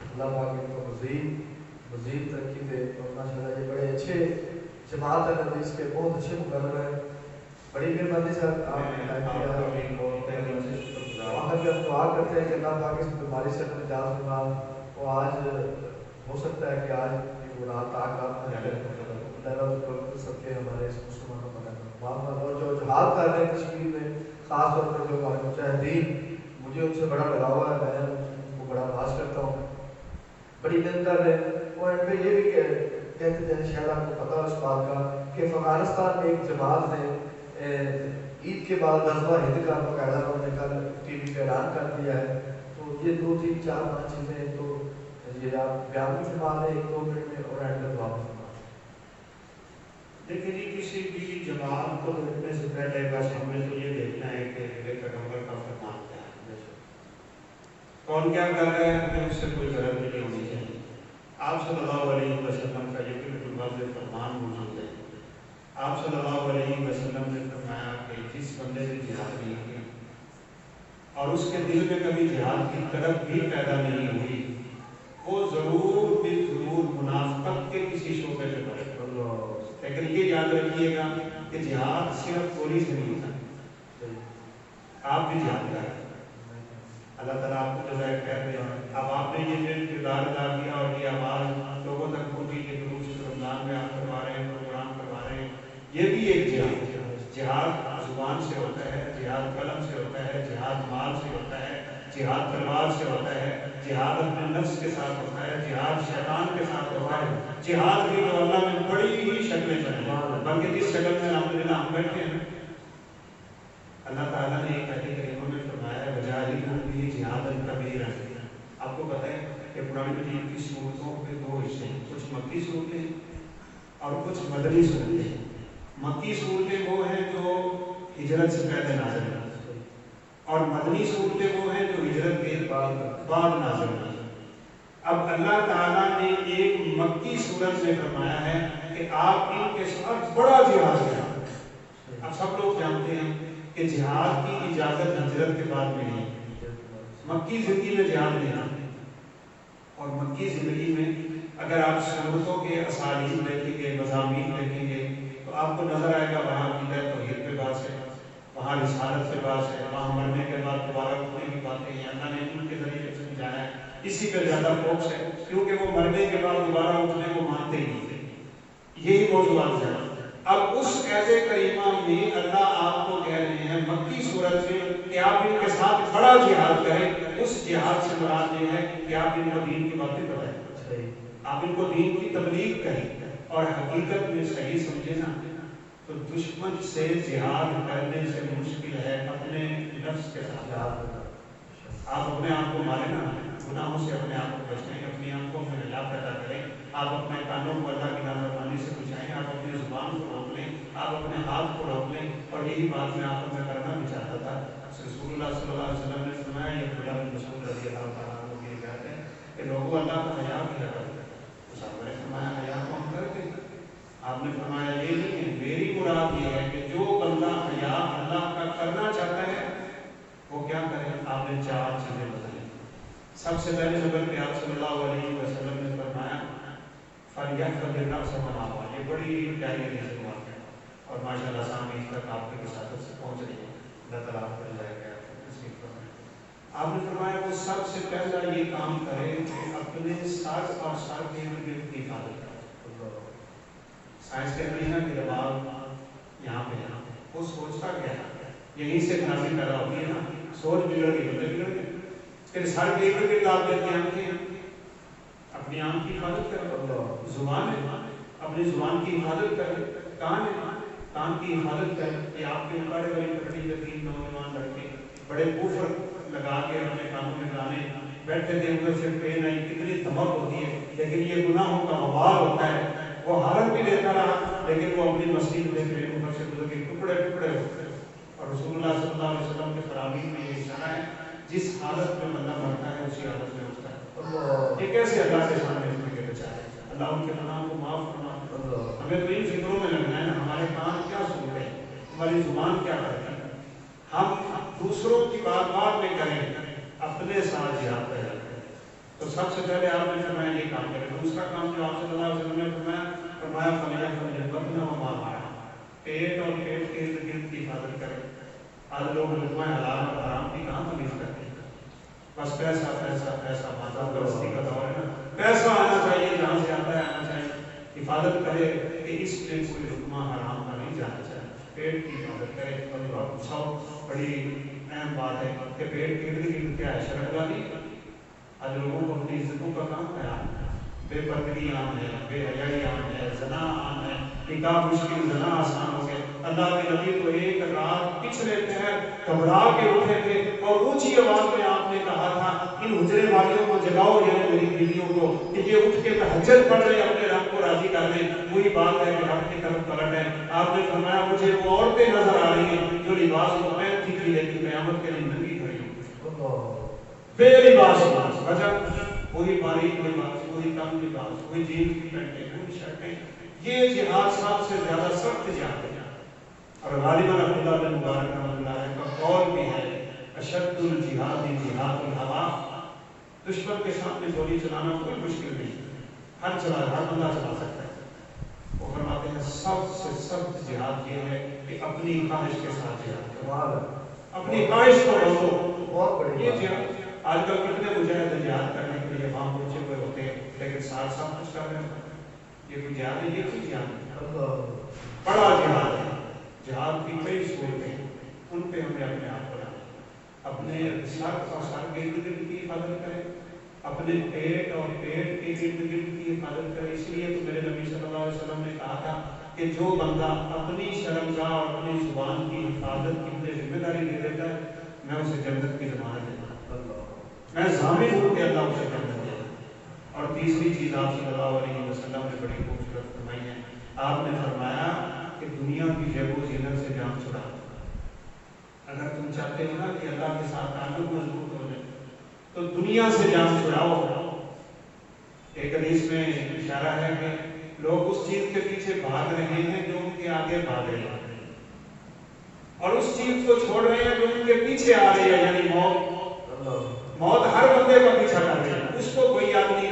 اللہ پاک ان کو مزید ترقی دے. اور ماشاءاللہ یہ بڑے اچھے جماعت الحدیث کے بہت اچھے مقرر ہیں. بڑی مہربانی سر آپ وہاں پہ ہم دعا کرتے ہیں کہ اللہ پاک اس بیماری سے اپنے نجات فرما. وہ آج ہو سکتا ہے کہ آج رات سب کے ہمارے مسلمانوں کا اور جو جہاد کر رہے ہیں کشمیر میں، خاص طور پر جو ہمارے مجاہدین، مجھے ان سے بڑا لگاؤ ہے، میں ان کو بڑا باز کرتا ہوں، بڑی محنت کر رہے ہیں. اور ان پہ یہ بھی کہتے ہیں شاید آپ کو پتا اس بات کا کہ افغانستان میں ایک جماعت نے عید کے بعد غزوہ ہند کا باقاعدہ انہوں نے کل ٹی وی پہ اعلان کر دیا ہے. تو یہ 2 3 4 5 چیزیں تو یہ آپ بیان بھی فرما لیں 1 2 منٹ میں اور اینڈ میں دعا بھی فرما لیں. دیکھیں جی، کسی بھی جماعت کو دیکھنے سے پہلے بس ہمیں تو یہ دیکھنا ہے کہ پیغمبر کا فرمان کیا ہے، کون کیا کر رہا ہے، ہمیں اس سے کوئی غرض نہیں ہونی چاہیے. آپ صلی اللہ علیہ وسلم کا یہ بالکل واضح فرمان موجود ہے. آپ صلی اللہ علیہ وسلم نے فرمایا کہ جس بندے نے جہاد نہیں کیا اور اس کے دل میں کبھی جہاد کی طرف بھی پیدا نہیں ہوئی، وہ ضرور ضرور منافقت کے کسی شعبے میں پڑے. لیکن یہ یاد رکھیے گا کہ جہاد صرف گولی سے نہیں ہوتا، آپ بھی جہاد کریں. اللہ تعالیٰ آپ کو جزائے خیر دے. اب آپ نے یہ جو کردار ادا کیا اور یہ آواز لوگوں تک پہنچی کہ دروس رمضان میں آپ کروا رہے ہیں، پروگرام کروا رہے ہیں، یہ بھی ایک جہاد ہے. جہاد زبان سے ہوتا ہے، جہاد قلم سے ہوتا ہے، جہاد مال سے ہوتا ہے، جہاد تلوار سے ہوتا ہے، جہاد اپنے نفس کے ساتھ ہوتا ہے، جہاد شیطان کے ساتھ ہوتا ہے. جہاد بھی تو اللہ نے بڑی ہی شکلیں بنائی، بلکہ جس شکل میں الحمدللہ ہم بیٹھے ہیں اللہ تعالیٰ نے ایک حدیث کریمہ میں فرمایا ہے وجاہدوا بہ جہادا کبیرا. آپ کو پتہ ہے کہ قرآن مجید کی سورتوں کے 2 حصے ہیں، کچھ مکی صورتیں اور کچھ مدنی صورتیں. مکی صورتیں وہ ہیں جو ہجرت سے پہلے نازل ہوئی اور مدنی صورتیں وہ ہیں جو ہجرت کے بعد نازل ہوئی. اب اللہ تعالیٰ نے ایک مکی صورت میں فرمایا ہے کہ آپ ان کے ساتھ بڑا جہاد کریں. اب سب لوگ جانتے ہیں کہ جہاد کی اجازت ہجرت کے بعد میں نہیں، مکی زندگی میں جہاد نہیں. اور مکی زندگی میں اگر آپ سنتوں کے اسالیب دیکھیں گے، مضامین دیکھیں گے، تو آپ کو نظر آئے گا وہاں عقیدہ توحید پہ بات ہے، وہاں رسالت پہ بات ہے، وہاں مرنے کے بعد دوبارہ اٹھنے کی باتیں ہیں، اللہ نے ان کے ذریعے سمجھایا ہے، اسی پہ زیادہ فوکس ہے، کیونکہ وہ مرنے کے بعد دوبارہ اٹھنے کو مانتے ہی نہیں، یہی موضوعات ہے۔ اب اس ایت کریمہ میں اللہ آپ کو کہہ رہے ہیں مکی صورت میں کہ آپ ان کے ساتھ بڑا جہاد کریں، اس جہاد سے مراد یہ ہے کہ آپ ان کو دین کی باتیں بتائیں، آپ ان کو دین کی تبلیغ کریں، اور حقیقت میں صحیح سمجھے نا تو دشمن سے جہاد کرنے سے مشکل ہے اپنے نفس کے ساتھ جہاد کرنا۔ آپ اپنے آپ کو مارے نا، گناہوں سے اپنے آپ کو بچائیں، اپنی آنکھوں میں حیا پیدا کریں، آپ اپنے کانوں کو اللہ کی نافرمانی سے بچائیں، آپ اپنی زبان کو روک لیں، آپ اپنے ہاتھ کو روک لیں، اور یہی بات میں آپ کو میں کرنا بھی چاہتا تھا۔ رسول اللہ صلی اللہ علیہ وسلم نے فرمایا، یہ عبداللہ بن مسعود رضی اللہ تعالیٰ عنہ کی روایت ہے کہ لوگوں اللہ کا حیا کیا کرتے ہیں، صحابہ نے فرمایا حیا کو ہم کرتے ہیں، آپ نے فرمایا یہ نہیں ہے، میری مراد یہ ہے کہ جو بندہ حیا اللہ کا کرنا چاہتا ہے وہ کیا کرے؟ آپ نے 4 چیزیں بتائیں۔ سب سے پہلے نمبر پہ آپ صلی اللہ علیہ وسلم نے فرمایا فَلْيَحْفَظِ النَّفْسَ مَنْ عَوَى، یہ بڑی پیاری حدیث ہے اور ماشاءاللہ سامنے تک آپ کی وساطت سے پہنچ رہی ہے، اللہ تعالیٰ آپ کو جائے گا نصیب فرمائے۔ آپ نے فرمایا وہ سب سے پہلا یہ کام کرے کہ اپنے سر اور سر کے ارد کی حفاظت کرے۔ سائنس کے اندر کہ دماغ یہاں پہ ہے، وہ سوچتا کیا ہے، یہیں سے خرابی پیدا ہوتی ہے نا، سوچ بگڑ گئی بندے بگڑ گئے، پھر سر کے ارد گرد آپ دیکھتے ہیں آنکھیں، اپنی آنکھ کی حفاظت کرے، زبان ہے اپنی زبان کی حفاظت کرے، کان ہے کان کی حفاظت کرے، کہ آپ کے بڑے بڑے پکڑی یتیم نوجوان لڑکے بڑے بوفر لگا کے اپنے کانوں میں گانے بیٹھے تھے، اندر سے پین آئی، کتنی دھمک ہوتی ہے، لیکن یہ گناہوں کا وبال ہوتا ہے، وہ حالت بھی دیتا رہا لیکن وہ اپنی مسجد میں پھر اوپر سے گزر کے ٹکڑے ٹکڑے ہوتے ہیں۔ اور رسول اللہ صلی اللہ علیہ وسلم کے فرامین میں یہ اشارہ ہے جس حالت میں بندہ مرتا ہے اسی حالت میں اٹھتا ہے۔ یہ کیسے اللہ کے سامنے جھک کے بچا ہے؟ اللہ ان کے گناہوں کو معاف فرما۔ ہمیں تو ان فکروں میں لگنا ہے نا، ہمارے کان کیا سن رہے ہیں، ہماری زبان کیا کرتی ہے، ہم دوسروں کی بات بات میں کریں، اپنے ساتھ جہاد کریں۔ تو سب سے پہلے آپ نے فرمایا یہ کام کریں۔ دوسرا کام جو آپ صلی اللہ علیہ وسلم نے فرمایا فَلْيَحْفَظِ بَطْنَهُ، پیٹ اور پیٹ کے ارد گرد کی حفاظت کریں۔ آج لوگ لقمہ حلال اور حرام کی کہاں تمیز کرتے ہیں، بس پیسہ پیسہ پیسہ، مادہ پرستی کا دور ہے نا، پیسہ آنا چاہیے، جہاں سے آتا ہے آنا چاہیے، حفاظت کرے کہ اس میں کوئی لقمہ حرام کا نہیں جانا چاہیے، پیٹ کی حفاظت کرے۔ اور سب بڑی اہم بات ہے کہ پیٹ کے ارد گرد کیا ہے، شرک والی۔ آج لوگوں کو اپنی عزتوں کا کام ہے، بے پردگی عام ہے، بے حیائی عام ہے، زنا عام ہے، نکاح مشکل، زنا آسان ہو گئے۔ اللہ کے نبی تو ایک رات پچھلے پہر گھبرا کے اٹھے تھے اور اونچی آواز میں آپ نے کہا تھا ان حجرے والیوں کو جگاؤ، یعنی میری بیویوں کو، کہ یہ اٹھ کے تہجد پڑھ رہے اپنے رب کو راضی کر لیں۔ وہی بات ہے کہ رب کی طرف پلٹ ہے۔ آپ نے فرمایا مجھے وہ عورتیں نظر آ رہی ہیں جو لباس کو پہنتی تھی لیکن قیامت کے دن ننگی کھڑی ہوئی، بے لباس، وجہ وہی باریک لباس، وہی کم لباس، وہی جینز کی پینٹیں، وہی شرٹیں۔ یہ جہاد سب سے زیادہ سخت جہاد ہے، اور غالباً عبداللہ بن مبارک رحمۃ اللہ علیہ کا قول بھی ہے اشد الجہاد جہاد الہوا، دشمن کے سامنے گولی چلانا کوئی مشکل نہیں، ہر بندہ چلا سکتا ہے۔ وہ فرماتے ہیں سب سے سخت جہاد یہ ہے کہ اپنی خواہش کے ساتھ جہاد کرو، اپنی خواہش کو روکو۔ بہت بڑی یہ جہاد آج کل کتنے مجاہد جہاد کرنے کے لیے وہاں پہنچے ہوئے ہوتے ہیں لیکن ساتھ ساتھ کچھ کر رہے ہیں، یہ کوئی جہاد ہے؟ یہ کوئی جہاد ہے، بڑا جہاد ہے۔ جہاد کی کئی صورتیں ہیں، ان پہ ہمیں اپنے آپ بنانا، اپنے سر اور سر کے ارد گرد کی حفاظت کریں، اپنے پیٹ اور پیٹ کے ارد گرد کی حفاظت کریں۔ اس لیے تو میرے نبی صلی اللہ علیہ وسلم نے کہا تھا کہ جو بندہ اپنی شرمگاہ اور اپنی زبان کی حفاظت کی مجھے ذمہ داری دے دیتا ہے میں اسے جنت کی ضمانت دیتا ہوں، میں ضامن ہوں کہ اللہ اسے جنت دے گا۔ اور تیسری چیز آپ صلی اللہ علیہ وسلم نے بڑی خوبصورت فرمائی ہے، آپ نے فرمایا کہ دنیا کی جیب و زینت سے جان چھڑا۔ اگر تم چاہتے ہو نا کہ اللہ کے ساتھ تعلق مضبوط ہو جائے تو دنیا سے جان چھڑاؤ۔ ایک حدیث میں اشارہ ہے کہ لوگ اس چیز کے پیچھے بھاگ رہے ہیں جو ان کے آگے بھاگ رہے ہیں، اور اس چیز کو چھوڑ رہے ہیں جو ان کے پیچھے آ رہی ہے، یعنی موت۔ موت ہر بندے کا پیچھا کر رہی ہے، اس کو کوئی یاد نہیں